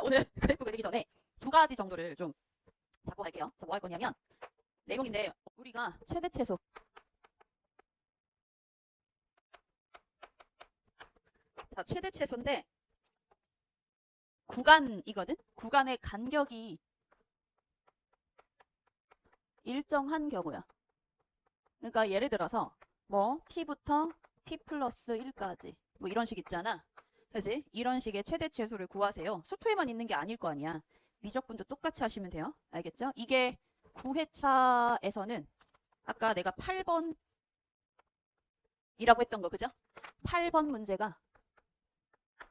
오늘 그래프 그리기 전에 두 가지 정도를 좀 잡고 갈게요. 자, 뭐 할 거냐면 내용인데 우리가 최대 최소 자, 최대 최소인데 구간이거든? 구간의 간격이 일정한 경우야. 그러니까 예를 들어서 뭐 t부터 t 플러스 1까지 뭐 이런 식 있잖아. 그지? 이런 식의 최대 최소를 구하세요. 수투에만 있는 게 아닐 거 아니야. 미적분도 똑같이 하시면 돼요. 알겠죠? 이게 9회차에서는 아까 내가 8번이라고 했던 거 그죠? 8번 문제가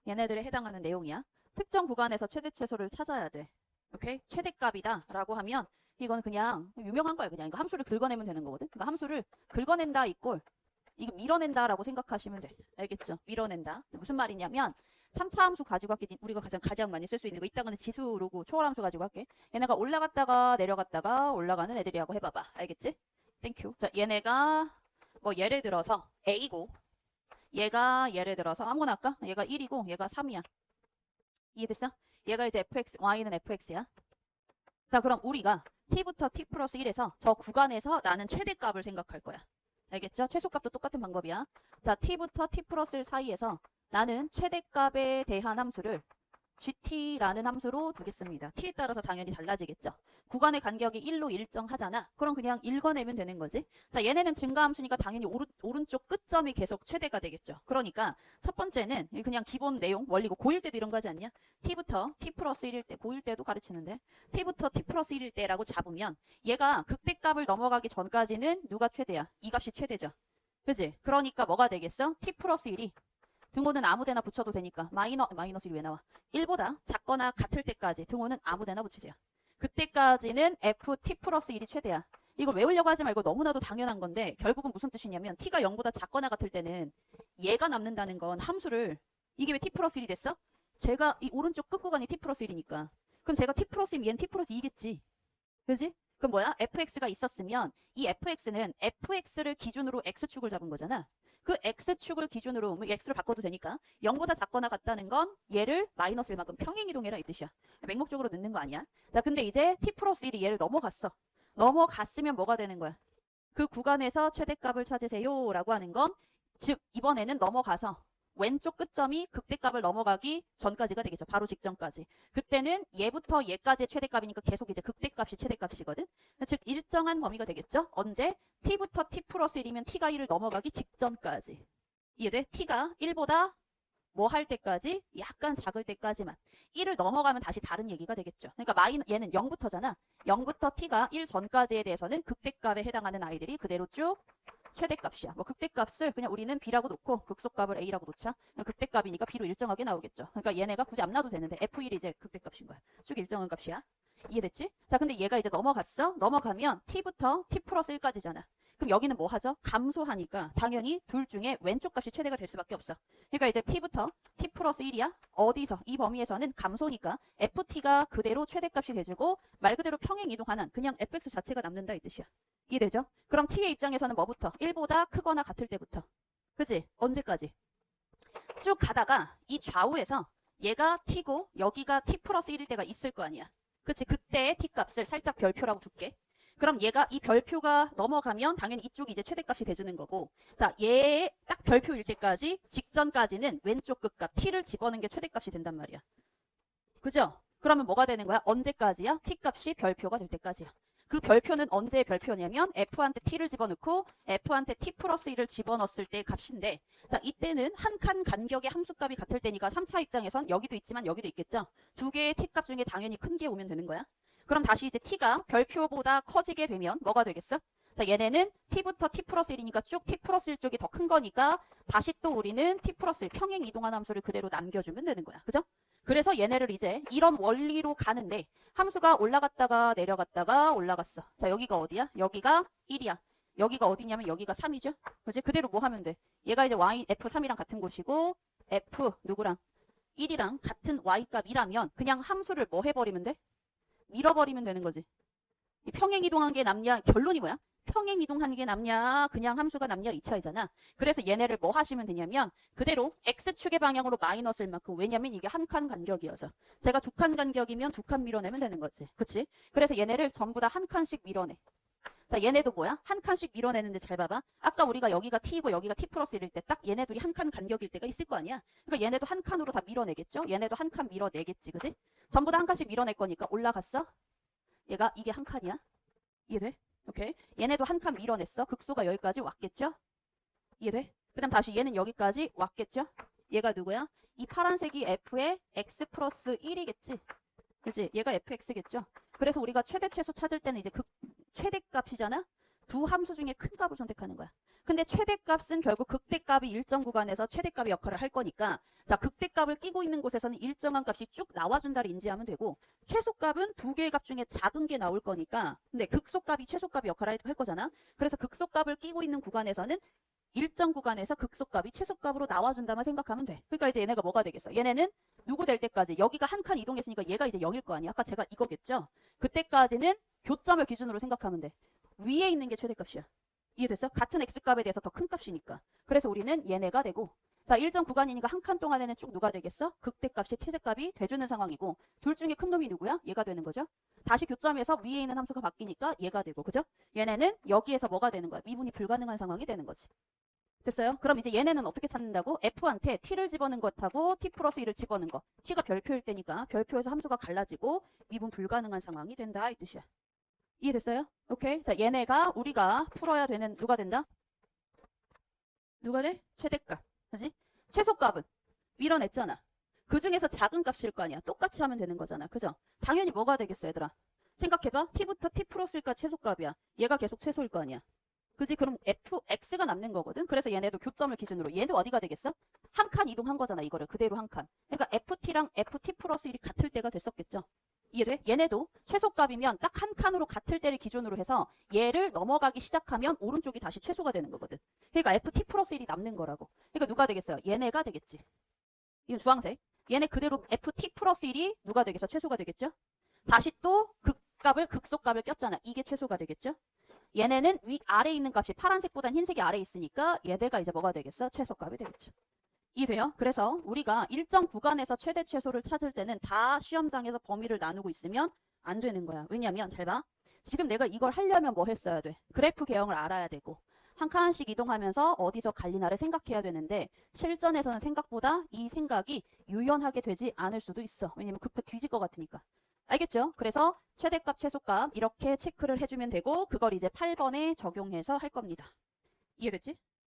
얘네들에 해당하는 내용이야. 특정 구간에서 최대 최소를 찾아야 돼. 오케이? 최대값이다 라고 하면 이건 그냥 유명한 거야. 그냥 이거 함수를 긁어내면 되는 거거든. 그러니까 함수를 긁어낸다 이꼴 이거 밀어낸다 라고 생각하시면 돼. 알겠죠? 밀어낸다. 무슨 말이냐면 3차 함수 가지고 할게. 우리가 가장 많이 쓸 수 있는 거 이따가는 지수로고 초월함수 가지고 할게. 얘네가 올라갔다가 내려갔다가 올라가는 애들이라고 해봐봐. 알겠지? 땡큐. 자, 얘네가 뭐 예를 들어서 A고 얘가 예를 들어서 아무거나 할까? 얘가 1이고 얘가 3이야. 이해됐어? 얘가 이제 fx, y는 fx야. 자, 그럼 우리가 t부터 t 플러스 1에서 저 구간에서 나는 최대값을 생각할 거야. 알겠죠? 최소값도 똑같은 방법이야. 자, t부터 t 플러스 1 사이에서 나는 최대값에 대한 함수를 gt라는 함수로 두겠습니다. t에 따라서 당연히 달라지겠죠. 구간의 간격이 1로 일정하잖아. 그럼 그냥 읽어내면 되는 거지. 자, 얘네는 증가함수니까 당연히 오른쪽 끝점이 계속 최대가 되겠죠. 그러니까 첫 번째는 그냥 기본 내용, 원리고 고1 때도 이런 거 하지 않냐? t부터 t 플러스 1일 때, 고1 때도 가르치는데 t부터 t 플러스 1일 때라고 잡으면 얘가 극대값을 넘어가기 전까지는 누가 최대야? 이 값이 최대죠. 그지? 그러니까 뭐가 되겠어? t 플러스 1이 등호는 아무데나 붙여도 되니까 마이너스 1이 왜 나와? 1보다 작거나 같을 때까지 등호는 아무데나 붙이세요. 그때까지는 ft 플러스 1이 최대야. 이걸 외우려고 하지 말고 너무나도 당연한 건데 결국은 무슨 뜻이냐면 t가 0보다 작거나 같을 때는 얘가 남는다는 건 함수를 이게 왜 t 플러스 1이 됐어? 제가 이 오른쪽 끝구간이 t 플러스 1이니까 그럼 제가 t 플러스 1이면 얘는 t 플러스 2겠지. 그지? 그럼 뭐야? fx가 있었으면 이 fx는 fx를 기준으로 x축을 잡은 거잖아. 그 x축을 기준으로 뭐 x를 바꿔도 되니까 0보다 작거나 같다는 건 얘를 마이너스 1만큼 평행이동해라 이 뜻이야. 맹목적으로 넣는 거 아니야. 자, 근데 이제 t 플러스 1이 얘를 넘어갔어. 넘어갔으면 뭐가 되는 거야? 그 구간에서 최대값을 찾으세요 라고 하는 건 즉 이번에는 넘어가서 왼쪽 끝점이 극대값을 넘어가기 전까지가 되겠죠. 바로 직전까지. 그때는 얘부터 얘까지의 최대값이니까 계속 이제 극대값이 최대값이거든. 즉 일정한 범위가 되겠죠. 언제? t부터 t 플러스 1이면 t가 1을 넘어가기 직전까지. 이해돼? t가 1보다 뭐 할 때까지? 약간 작을 때까지만. 1을 넘어가면 다시 다른 얘기가 되겠죠. 그러니까 얘는 0부터잖아. 0부터 t가 1 전까지에 대해서는 극대값에 해당하는 아이들이 그대로 쭉 최대값이야. 뭐 극대값을 그냥 우리는 b라고 놓고 극소값을 a라고 놓자. 극대값이니까 b로 일정하게 나오겠죠. 그러니까 얘네가 굳이 안 놔도 되는데 f1이 이제 극대값인 거야. 쭉 일정한 값이야. 이해됐지? 자, 근데 얘가 이제 넘어갔어. 넘어가면 t부터 t 플러스 1까지잖아. 그럼 여기는 뭐 하죠? 감소하니까 당연히 둘 중에 왼쪽 값이 최대가 될 수밖에 없어. 그러니까 이제 t부터 t 플러스 1이야. 어디서? 이 범위에서는 감소니까 ft가 그대로 최대값이 돼주고 말 그대로 평행 이동하는 그냥 fx 자체가 남는다 이 뜻이야. 이해되죠? 그럼 t의 입장에서는 뭐부터? 1보다 크거나 같을 때부터. 그치? 언제까지? 쭉 가다가 이 좌우에서 얘가 t고 여기가 t 플러스 1일 때가 있을 거 아니야. 그치? 그때의 t값을 살짝 별표라고 둘게. 그럼 얘가 이 별표가 넘어가면 당연히 이쪽이 이제 최대값이 돼주는 거고 자, 얘 딱 별표일 때까지 직전까지는 왼쪽 끝값 t를 집어넣는 게 최대값이 된단 말이야. 그죠? 그러면 뭐가 되는 거야? 언제까지야? t값이 별표가 될 때까지야. 그 별표는 언제의 별표냐면 f한테 t를 집어넣고 f한테 t 플러스 1을 집어넣었을 때의 값인데 자, 이때는 한 칸 간격의 함수값이 같을 때니까 3차 입장에선 여기도 있지만 여기도 있겠죠? 두 개의 t값 중에 당연히 큰 게 오면 되는 거야. 그럼 다시 이제 t가 별표보다 커지게 되면 뭐가 되겠어? 자, 얘네는 t부터 t 플러스 1이니까 쭉 t 플러스 1 쪽이 더 큰 거니까 다시 또 우리는 t 플러스 1 평행 이동한 함수를 그대로 남겨주면 되는 거야. 그죠? 그래서 얘네를 이제 이런 원리로 가는데 함수가 올라갔다가 내려갔다가 올라갔어. 자, 여기가 어디야? 여기가 1이야. 여기가 어디냐면 여기가 3이죠? 그지? 그대로 뭐 하면 돼? 얘가 이제 f3이랑 같은 곳이고 f 누구랑? 1이랑 같은 y값이라면 그냥 함수를 뭐 해버리면 돼? 밀어버리면 되는 거지. 이 평행 이동한 게 남냐? 결론이 뭐야? 평행 이동하는 게 낫냐, 그냥 함수가 낫냐 이 차이잖아. 그래서 얘네를 뭐 하시면 되냐면 그대로 x축의 방향으로 마이너스일 만큼 왜냐면 이게 한 칸 간격이어서 제가 두 칸 간격이면 두 칸 밀어내면 되는 거지. 그치? 그래서 얘네를 전부 다 한 칸씩 밀어내. 자, 얘네도 뭐야? 한 칸씩 밀어내는데 잘 봐봐. 아까 우리가 여기가 t이고 여기가 t 플러스 1일 때 딱 얘네들이 한 칸 간격일 때가 있을 거 아니야? 그러니까 얘네도 한 칸으로 다 밀어내겠죠? 얘네도 한 칸 밀어내겠지, 그지? 전부 다 한 칸씩 밀어낼 거니까 올라갔어? 얘가 이게 한 칸이야? 이해돼? 오케이. 얘네도 한 칸 밀어냈어. 극소가 여기까지 왔겠죠? 이해돼? 그 다음 다시 얘는 여기까지 왔겠죠? 얘가 누구야? 이 파란색이 f의 x 플러스 1이겠지? 그치? 얘가 fx겠죠? 그래서 우리가 최대 최소 찾을 때는 이제 최대값이잖아? 두 함수 중에 큰 값을 선택하는 거야. 근데 최대값은 결국 극대값이 일정 구간에서 최대값의 역할을 할 거니까 자, 극대값을 끼고 있는 곳에서는 일정한 값이 쭉 나와준다를 인지하면 되고 최소값은 두 개의 값 중에 작은 게 나올 거니까 근데 극소값이 최소값의 역할을 할 거잖아. 그래서 극소값을 끼고 있는 구간에서는 일정 구간에서 극소값이 최소값으로 나와준다만 생각하면 돼. 그러니까 이제 얘네가 뭐가 되겠어? 얘네는 누구 될 때까지 여기가 한 칸 이동했으니까 얘가 이제 0일 거 아니야. 아까 제가 이거겠죠? 그때까지는 교점을 기준으로 생각하면 돼. 위에 있는 게 최대값이야. 이해됐어? 같은 x값에 대해서 더 큰 값이니까. 그래서 우리는 얘네가 되고 자, 일정 구간이니까 한 칸 동안에는 쭉 누가 되겠어? 극대값이 최대값이 돼주는 상황이고 둘 중에 큰 놈이 누구야? 얘가 되는 거죠. 다시 교점에서 위에 있는 함수가 바뀌니까 얘가 되고 그죠? 얘네는 여기에서 뭐가 되는 거야? 미분이 불가능한 상황이 되는 거지. 됐어요? 그럼 이제 얘네는 어떻게 찾는다고? f한테 t를 집어넣은 것하고 t 플러스 1을 집어넣은 거. t가 별표일 때니까 별표에서 함수가 갈라지고 미분 불가능한 상황이 된다 이 뜻이야. 이해됐어요? 오케이. 자, 얘네가 우리가 풀어야 되는 누가 된다? 누가 돼? 최대값. 그지? 최소값은 밀어냈잖아. 그 중에서 작은 값일 거 아니야. 똑같이 하면 되는 거잖아. 그죠? 당연히 뭐가 되겠어, 얘들아? 생각해봐. t부터 t 플러스 1까지 최소값이야. 얘가 계속 최소일 거 아니야. 그지? 그럼 x가 남는 거거든. 그래서 얘네도 교점을 기준으로 얘도 어디가 되겠어? 한 칸 이동한 거잖아. 이거를 그대로 한 칸. 그러니까 ft랑 ft 플러스 1이 같을 때가 됐었겠죠. 이해돼? 얘네도 최소값이면 딱 한 칸으로 같을 때를 기준으로 해서 얘를 넘어가기 시작하면 오른쪽이 다시 최소가 되는 거거든. 그러니까 ft 플러스 1이 남는 거라고. 그러니까 누가 되겠어요? 얘네가 되겠지. 이건 주황색. 얘네 그대로 ft 플러스 1이 누가 되겠어? 최소가 되겠죠? 다시 또 극값을 극소값을 꼈잖아. 이게 최소가 되겠죠? 얘네는 아래에 있는 값이 파란색보단 흰색이 아래에 있으니까 얘네가 이제 뭐가 되겠어? 최소값이 되겠죠. 이해돼요? 그래서 우리가 일정 구간에서 최대 최소를 찾을 때는 다 시험장에서 범위를 나누고 있으면 안 되는 거야. 왜냐면 잘 봐. 지금 내가 이걸 하려면 뭐 했어야 돼? 그래프 개형을 알아야 되고 한 칸씩 이동하면서 어디서 갈리나를 생각해야 되는데 실전에서는 생각보다 이 생각이 유연하게 되지 않을 수도 있어. 왜냐면 급해 뒤질 것 같으니까. 알겠죠? 그래서 최대값, 최소값 이렇게 체크를 해주면 되고 그걸 이제 8번에 적용해서 할 겁니다. 이해됐지?